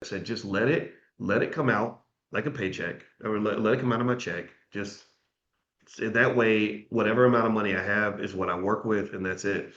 I said, just let it come out like a paycheck, or let it come out of my check. Just that way, whatever amount of money I have is what I work with, and that's it.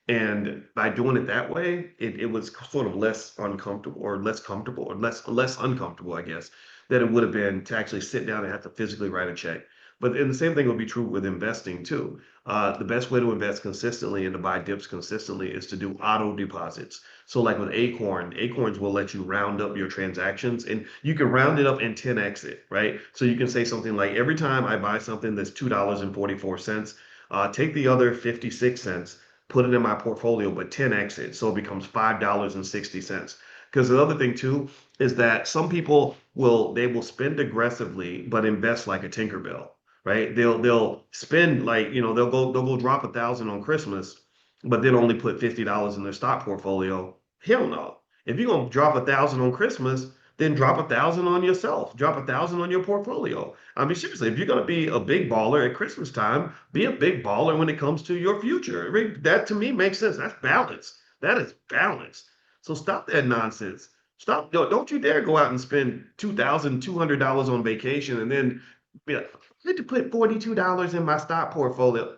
And by doing it that way, it was sort of less uncomfortable, or less comfortable, or less uncomfortable, I guess, than it would have been to actually sit down and have to physically write a check. But and the same thing would be true with investing too. The best way to invest consistently and to buy dips consistently is to do auto deposits. So like with Acorns will let you round up your transactions, and you can round it up and 10x it, right? So you can say something like, every time I buy something that's $2.44, take the other 56 cents, put it in my portfolio, but 10x it. So it becomes $5.60. Because the other thing too is that some people will spend aggressively but invest like a Tinkerbell, right? They'll spend, like, they'll go drop 1,000 on Christmas, but then only put $50 in their stock portfolio. Hell no. If you're gonna drop 1,000 on Christmas, then drop 1,000 on yourself. Drop 1,000 on your portfolio. I mean, seriously, if you're gonna be a big baller at Christmas time, be a big baller when it comes to your future. I mean, that to me makes sense. That's balance. That is balance. So stop that nonsense. Stop. Don't you dare go out and spend $2,200 on vacation and then be like, I need to put $42 in my stock portfolio.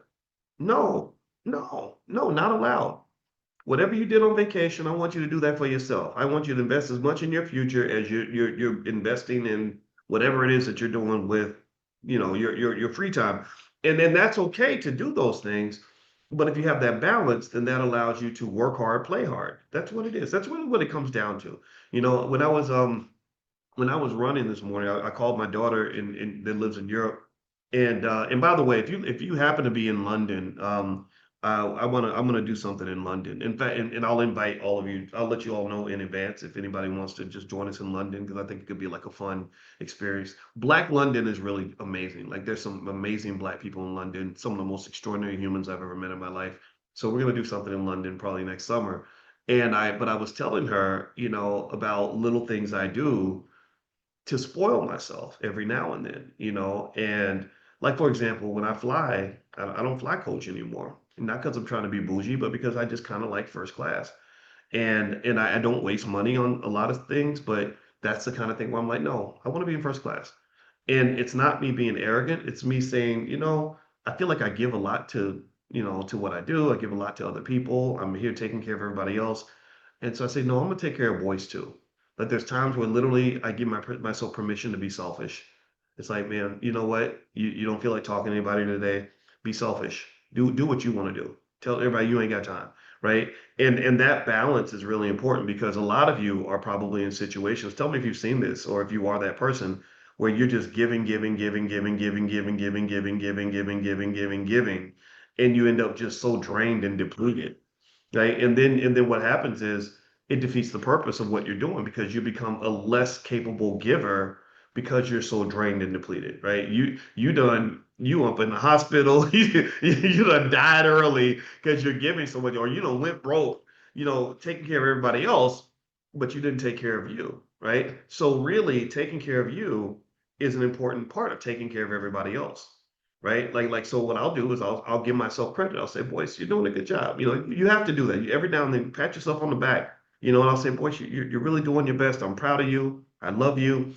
No, no, not allowed. Whatever you did on vacation, I want you to do that for yourself. I want you to invest as much in your future as you're investing in whatever it is that you're doing with, your free time. And then that's okay to do those things. But if you have that balance, then that allows you to work hard, play hard. That's what it is. That's really what it comes down to. When I was running this morning, I called my daughter that lives in Europe. And by the way, if you happen to be in London, I'm gonna do something in London. In fact, and I'll invite all of you. I'll let you all know in advance if anybody wants to just join us in London, because I think it could be like a fun experience. Black London is really amazing. Like, there's some amazing Black people in London, some of the most extraordinary humans I've ever met in my life. So we're gonna do something in London probably next summer. But I was telling her, about little things I do to spoil myself every now and then, and, like, for example, when I fly, I don't fly coach anymore. Not because I'm trying to be bougie, but because I just kind of like first class. And I don't waste money on a lot of things, but that's the kind of thing where I'm like, no, I want to be in first class. And it's not me being arrogant. It's me saying, I feel like I give a lot to what I do. I give a lot to other people. I'm here taking care of everybody else. And so I say, no, I'm gonna take care of boys too. Like, there's times where literally I give myself permission to be selfish. It's like, man, you know what? You don't feel like talking to anybody today. Be selfish. Do what you want to do. Tell everybody you ain't got time, right? And that balance is really important, because a lot of you are probably in situations. Tell me if you've seen this, or if you are that person where you're just giving, giving, giving, giving, giving, giving, giving, giving, giving, giving, giving, giving, giving, and you end up just so drained and depleted, right? And then what happens is it defeats the purpose of what you're doing, because you become a less capable giver because you're so drained and depleted, right? You up in the hospital, you done died early because you're giving so much, or you done went broke, taking care of everybody else, but you didn't take care of you, right? So really, taking care of you is an important part of taking care of everybody else, right? Like, so what I'll do is I'll give myself credit. I'll say, boys, you're doing a good job. You have to do that. Every now and then, pat yourself on the back. And I'll say, boys, you're really doing your best. I'm proud of you. I love you.